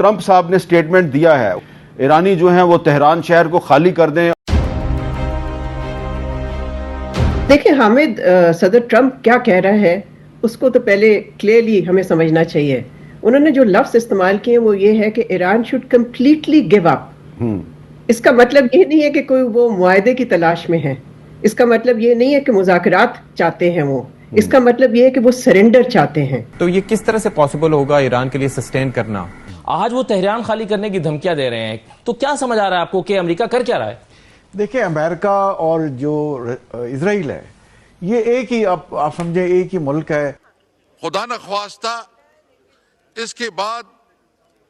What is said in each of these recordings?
Trump صاحب نے statement دیا ہے ایرانی جو ہیں وہ تہران شہر کو خالی کر دیں. دیکھیں حامد، صدر ٹرمپ کیا کہہ رہا ہے اس کو تو پہلے کلیئرلی ہمیں سمجھنا چاہیے. انہوں نے جو لفظ استعمال کیے وہ یہ ہے کہ Iran should completely give up. اس کا مطلب یہ نہیں ہے کہ کوئی وہ معاہدے کی تلاش میں ہے. اس کا مطلب یہ نہیں ہے کہ مذاکرات چاہتے ہیں وہ. اس کا مطلب یہ ہے کہ وہ سرنڈر چاہتے ہیں. تو یہ کس طرح سے پاسبل ہوگا ایران کے لیے سسٹین کرنا؟ آج وہ تہران خالی کرنے کی دھمکیاں دے رہے ہیں، تو کیا سمجھ آ رہا ہے آپ کو کہ امریکہ کر کیا رہا ہے؟ دیکھیں، امریکہ اور جو اسرائیل ہے یہ ایک ہی، آپ سمجھیں ایک ہی ملک ہے. خدا نخواستہ اس کے بعد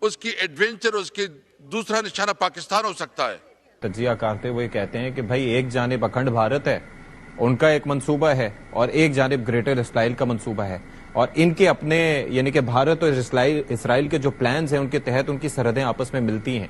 اس کی ایڈونچر، اس کی دوسرا نشانہ پاکستان ہو سکتا ہے. تجزیہ کرتے ہوئے کہتے ہیں کہ بھائی ایک جانب اکھنڈ بھارت ہے، ان کا ایک منصوبہ ہے، اور ایک جانب گریٹر اسرائیل کا منصوبہ ہے، اور ان کے اپنے یعنی کہ بھارت اور اسرائیل کے جو پلانز ہیں ان کے تحت ان کی سرحدیں آپس میں ملتی ہیں.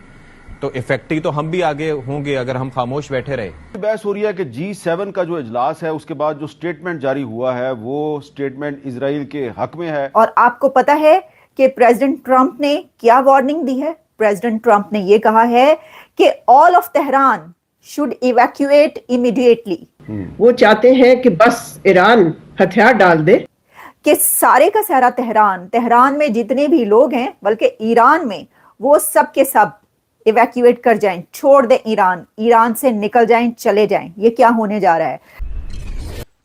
تو افیکٹو تو ہم بھی آگے ہوں گے اگر ہم خاموش بیٹھے رہے. بحث ہو رہی ہے کہ G7 کا جو اجلاس ہے اس کے بعد جو سٹیٹمنٹ جاری ہوا ہے وہ سٹیٹمنٹ اسرائیل کے حق میں ہے. اور آپ کو پتا ہے کہ پریزیڈنٹ ٹرمپ نے کیا وارننگ دی ہے؟ پریزیڈنٹ ٹرمپ نے یہ کہا ہے کہ all of Tehran should evacuate immediately. وہ چاہتے ہیں کہ بس ایران ہتھیار ڈال دے، کہ سارے کا سارا تہران میں جتنے بھی لوگ ہیں بلکہ ایران میں وہ سب کے سب ایویکویٹ کر جائیں، چھوڑ دیں ایران سے نکل جائیں، چلے جائیں. یہ کیا ہونے جا رہا ہے؟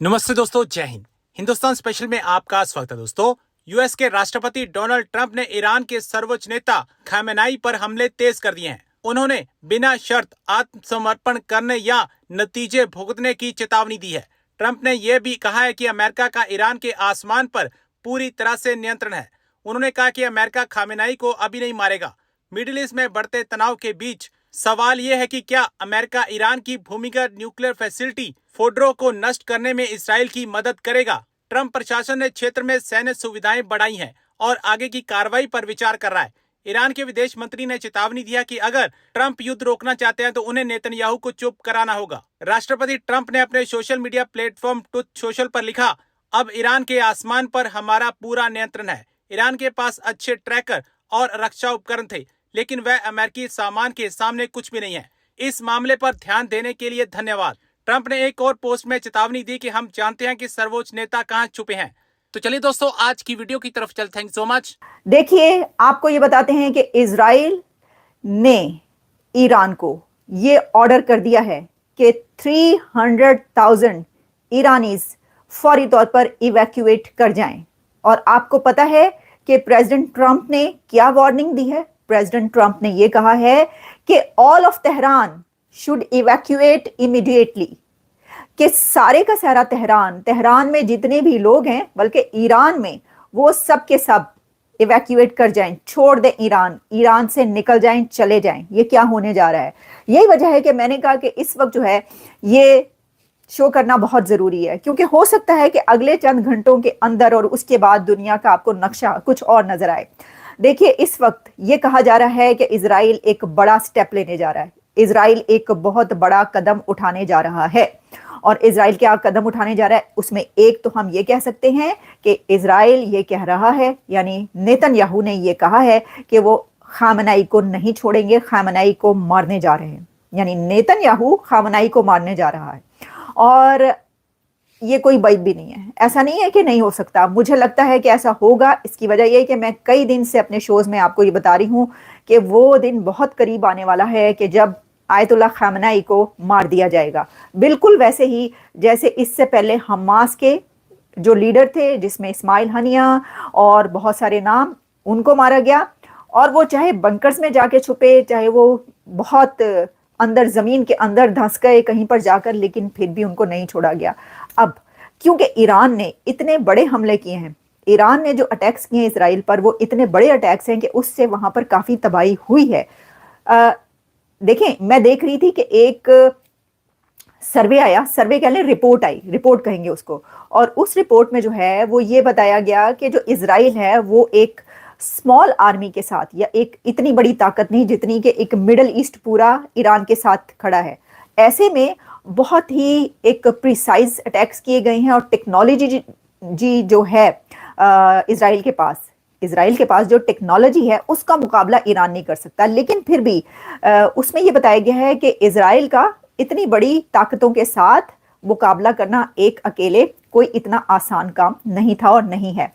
نمستے دوستو، جے ہند. ہندوستان اسپیشل میں آپ کا سواگت ہے دوستو. یو ایس کے راشٹرپتی ڈونلڈ ٹرمپ نے ایران کے سرووچ نیتا خامنائی پر حملے تیز کر دیے ہیں. انہوں نے بنا شرط آتم سمرپن کرنے یا نتیجے بھگتنے کی چیتاونی دی ہے. ٹرمپ نے یہ بھی کہا ہے کہ امریکہ کا ایران کے آسمان پر پوری طرح سے نینترن ہے. انہوں نے کہا کہ امریکہ خامنائی کو ابھی نہیں مارے گا. مڈل ایسٹ میں بڑھتے تناؤ کے بیچ سوال یہ ہے کہ کیا امریکہ ایران کی بھومیگت نیوکلیر فیسلٹی فورڈو کو نشٹ کرنے میں اسرائیل کی مدد کرے گا؟ ٹرمپ پرشاسن نے چھیتر میں سینیہ سویدھائیں بڑھائی ہیں اور آگے کی کارروائی پر وچار کر رہا ہے. ایران کے ودیش منتری نے چیتاونی دیا کہ اگر ٹرمپ یدھ روکنا چاہتے ہیں تو انہیں نیتن یاہو کو چپ کرانا ہوگا. راشٹرپتی ٹرمپ نے اپنے social media platform Truth Social پر لکھا، اب ایران کے آسمان پر ہمارا پورا نینترن ہے. ایران کے پاس اچھے ٹریکر اور رکشا اپکرن تھے لیکن وہ امریکی سامان کے سامنے کچھ بھی نہیں ہے. اس معاملے پر دھیان دینے کے لیے دھنیہ واد. ٹرمپ نے ایک اور پوسٹ میں چیتاونی دی کہ ہم جانتے ہیں کہ سرووچ نیتا کہاں چھپے ہیں. تو چلیے دوستو آج کی ویڈیو کی طرف چلتے ہیں. تھینک سو مچ. دیکھیے، آپ کو یہ بتاتے ہیں کہ اسرائیل نے ایران کو یہ آرڈر کر دیا ہے کہ 300,000 ایرانیز فوری طور پر ایویکویٹ کر جائیں. اور آپ کو پتا ہے کہ پریزیڈنٹ ٹرمپ نے کیا وارننگ دی ہے؟ پریزیڈنٹ ٹرمپ نے یہ کہا ہے کہ all of Tehran should evacuate immediately. کہ سارے کا سارا تہران میں جتنے بھی لوگ ہیں بلکہ ایران میں وہ سب کے سب ایویکویٹ کر جائیں، چھوڑ دیں ایران سے نکل جائیں، چلے جائیں. یہ کیا ہونے جا رہا ہے؟ یہی وجہ ہے کہ میں نے کہا کہ اس وقت جو ہے یہ شو کرنا بہت ضروری ہے، کیونکہ ہو سکتا ہے کہ اگلے چند گھنٹوں کے اندر اور اس کے بعد دنیا کا آپ کو نقشہ کچھ اور نظر آئے. دیکھیے، اس وقت یہ کہا جا رہا ہے کہ اسرائیل ایک بڑا سٹیپ لینے جا رہا ہے. اسرائیل ایک بہت بڑا قدم اٹھانے جا رہا ہے. اور اسرائیل کیا قدم اٹھانے جا رہا ہے اس میں ایک تو ہم یہ کہہ سکتے ہیں کہ اسرائیل یہ کہہ رہا ہے، یعنی نیتن یاہو نے یہ کہا ہے کہ وہ خامنائی کو نہیں چھوڑیں گے، خامنائی کو مارنے جا رہے ہیں. یعنی نیتن یاہو خامنائی کو مارنے جا رہا ہے. اور یہ کوئی بعید بھی نہیں ہے، ایسا نہیں ہے کہ نہیں ہو سکتا. مجھے لگتا ہے کہ ایسا ہوگا. اس کی وجہ یہ ہے کہ میں کئی دن سے اپنے شوز میں آپ کو یہ بتا رہی ہوں کہ وہ دن بہت قریب آنے والا ہے کہ جب آیت اللہ خامنائی کو مار دیا جائے گا. بالکل ویسے ہی جیسے اس سے پہلے حماس کے جو لیڈر تھے، جس میں اسماعیل ہنیہ اور بہت سارے نام، ان کو مارا گیا. اور وہ چاہے بنکرز میں جا کے چھپے، چاہے وہ بہت اندر زمین کے اندر دھنس گئے کہیں پر جا کر، لیکن پھر بھی ان کو نہیں چھوڑا گیا. اب کیونکہ ایران نے اتنے بڑے حملے کیے ہیں، ایران نے جو اٹیکس کیے ہیں اسرائیل پر، وہ اتنے بڑے اٹیکس ہیں کہ اس سے وہاں پر کافی تباہی ہوئی ہے. دیکھیں، میں دیکھ رہی تھی کہ ایک سروے آیا، سروے کہہ لیں، رپورٹ آئی، رپورٹ کہیں گے اس کو. اور اس رپورٹ میں جو ہے وہ یہ بتایا گیا کہ جو اسرائیل ہے وہ ایک اسمال آرمی کے ساتھ، یا ایک اتنی بڑی طاقت نہیں جتنی کہ ایک مڈل ایسٹ پورا ایران کے ساتھ کھڑا ہے. ایسے میں بہت ہی ایک پریسائز اٹیکس کیے گئے ہیں. اور ٹیکنالوجی جو ہے اسرائیل کے پاس، اسرائیل کے پاس جو ٹیکنالوجی ہے اس کا مقابلہ ایران نہیں کر سکتا، لیکن پھر بھی اس میں یہ بتایا گیا ہے کہ اسرائیل کا اتنی بڑی طاقتوں کے ساتھ مقابلہ کرنا ایک اکیلے کوئی اتنا آسان کام نہیں تھا اور نہیں ہے۔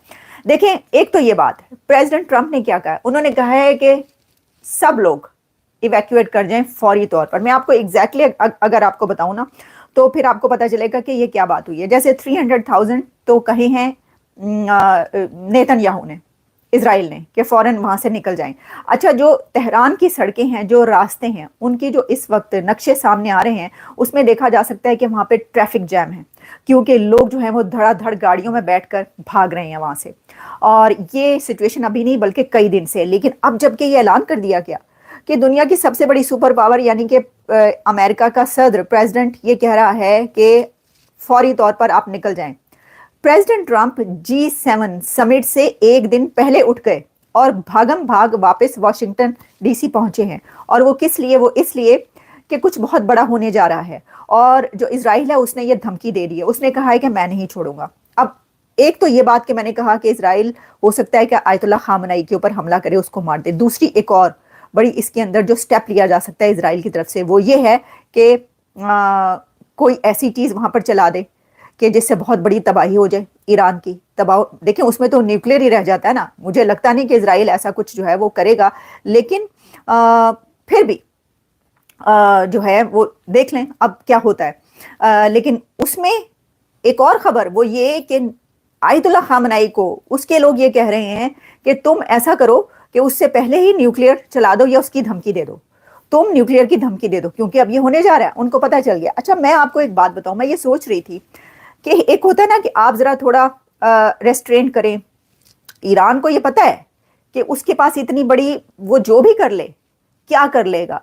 دیکھیں، ایک تو یہ بات پریزیڈنٹ ٹرمپ نے کیا کہا، انہوں نے کہا ہے کہ سب لوگ ایویکویٹ کر جائیں فوری طور پر۔ میں آپ کو ایگزیکٹلی اگر آپ کو بتاؤں نا تو پھر آپ کو پتا چلے گا کہ یہ کیا بات ہوئی ہے۔ جیسے 300,000 تو کہے ہیں نیتن یاہو نے، اسرائیل نے، کہ فوراً وہاں سے نکل جائیں۔ اچھا، جو تہران کی سڑکیں ہیں، جو راستے ہیں، ان کی جو اس وقت نقشے سامنے آ رہے ہیں اس میں دیکھا جا سکتا ہے کہ وہاں پہ ٹریفک جیم ہے، کیونکہ لوگ جو ہیں وہ دھڑا دھڑ گاڑیوں میں بیٹھ کر بھاگ رہے ہیں وہاں سے، اور یہ سچویشن ابھی نہیں بلکہ کئی دن سے۔ لیکن اب جب کہ یہ اعلان کر دیا گیا کہ دنیا کی سب سے بڑی سپر پاور یعنی کہ امریکہ کا صدر پریزیڈنٹ یہ کہہ رہا ہے کہ فوری طور پر آپ نکل جائیں، پریزیڈنٹ ٹرمپ G7 سمٹ سے ایک دن پہلے اٹھ گئے اور بھاگم بھاگ واپس واشنگٹن ڈی سی پہنچے ہیں۔ اور وہ کس لیے؟ وہ اس لیے کہ کچھ بہت بڑا ہونے جا رہا ہے، اور جو اسرائیل ہے اس نے یہ دھمکی دے دی ہے، اس نے کہا ہے کہ میں نہیں چھوڑوں گا۔ اب ایک تو یہ بات کہ میں نے کہا کہ اسرائیل ہو سکتا ہے کہ آیت اللہ خامنئی کے اوپر حملہ کرے، اس کو مار دے۔ دوسری ایک اور بڑی اس کے اندر جو سٹیپ لیا جا سکتا ہے اسرائیل کی طرف سے وہ یہ ہے کہ کوئی ایسی چیز وہاں پر چلا دے کہ جس سے بہت بڑی تباہی ہو جائے ایران کی تباہ۔ دیکھیں، اس میں تو نیوکلیئر ہی رہ جاتا ہے نا، مجھے لگتا نہیں کہ اسرائیل ایسا کچھ جو ہے وہ کرے گا، لیکن پھر بھی جو ہے وہ دیکھ لیں اب کیا ہوتا ہے۔ لیکن اس میں ایک اور خبر وہ یہ کہ آیت اللہ خامنئی کو اس کے لوگ یہ کہہ رہے ہیں کہ تم ایسا کرو کہ اس سے پہلے ہی نیوکلیئر چلا دو یا اس کی دھمکی دے دو، تم نیوکلیئر کی دھمکی دے دو، کیونکہ اب یہ ہونے جا رہا ہے، ان کو پتہ چل گیا۔ اچھا، میں آپ کو ایک بات بتاؤں، میں یہ سوچ رہی تھی کہ ایک ہوتا ہے نا کہ آپ ذرا تھوڑا ریسٹرین کریں، ایران کو یہ پتہ ہے کہ اس کے پاس اتنی بڑی، وہ جو بھی کر لے کیا کر لے گا،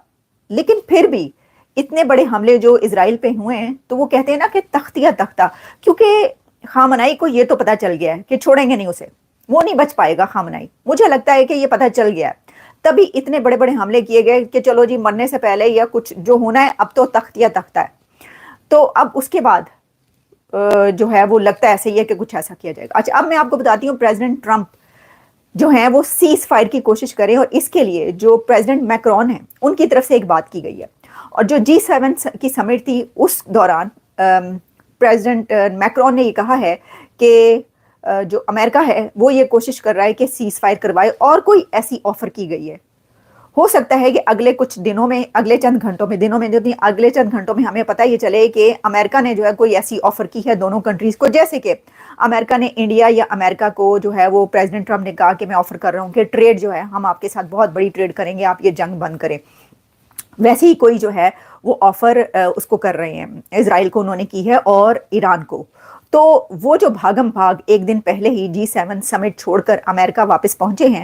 لیکن پھر بھی اتنے بڑے حملے جو اسرائیل پہ ہوئے ہیں تو وہ کہتے ہیں نا کہ تختیہ تختہ، کیونکہ خامنئی کو یہ تو پتہ چل گیا ہے کہ چھوڑیں گے نہیں اسے، وہ نہیں بچ پائے گا خامنئی، مجھے لگتا ہے کہ یہ پتہ چل گیا ہے، تبھی اتنے بڑے بڑے حملے کیے گئے کہ چلو جی مرنے سے پہلے یا کچھ جو ہونا ہے اب تو تختیہ تختہ ہے۔ تو اب اس کے بعد جو ہے وہ لگتا ہے ایسے ہی ہے کہ کچھ ایسا کیا جائے گا۔ اچھا، اب میں آپ کو بتاتی ہوں پریزیڈنٹ ٹرمپ جو ہیں وہ سیز فائر کی کوشش کریں، اور اس کے لیے جو پریزیڈنٹ میکرون ہیں ان کی طرف سے ایک بات کی گئی ہے، اور جو G7 کی سمٹ تھی اس دوران پریزیڈنٹ میکرون نے یہ کہا ہے کہ جو امریکہ ہے وہ یہ کوشش کر رہا ہے کہ سیز فائر کروائے، اور کوئی ایسی آفر کی گئی ہے، ہو سکتا ہے کہ اگلے کچھ دنوں میں، اگلے چند گھنٹوں میں، دنوں میں جو نہیں، اگلے چند گھنٹوں میں ہمیں پتہ یہ چلے کہ امریکہ نے جو ہے کوئی ایسی آفر کی ہے دونوں کنٹریز کو، جیسے کہ امریکہ نے انڈیا یا امریکہ کو جو ہے وہ پریزیڈنٹ ٹرمپ نے کہا کہ میں آفر کر رہا ہوں کہ ٹریڈ جو ہے ہم آپ کے ساتھ بہت بڑی ٹریڈ کریں گے، آپ یہ جنگ بند کریں، ویسے ہی کوئی جو ہے وہ آفر اس کو کر رہے ہیں، اسرائیل کو انہوں نے کی ہے اور ایران کو۔ تو وہ جو بھاگم بھاگ ایک دن پہلے ہی G7 سمٹ چھوڑ کر امریکہ واپس پہنچے ہیں،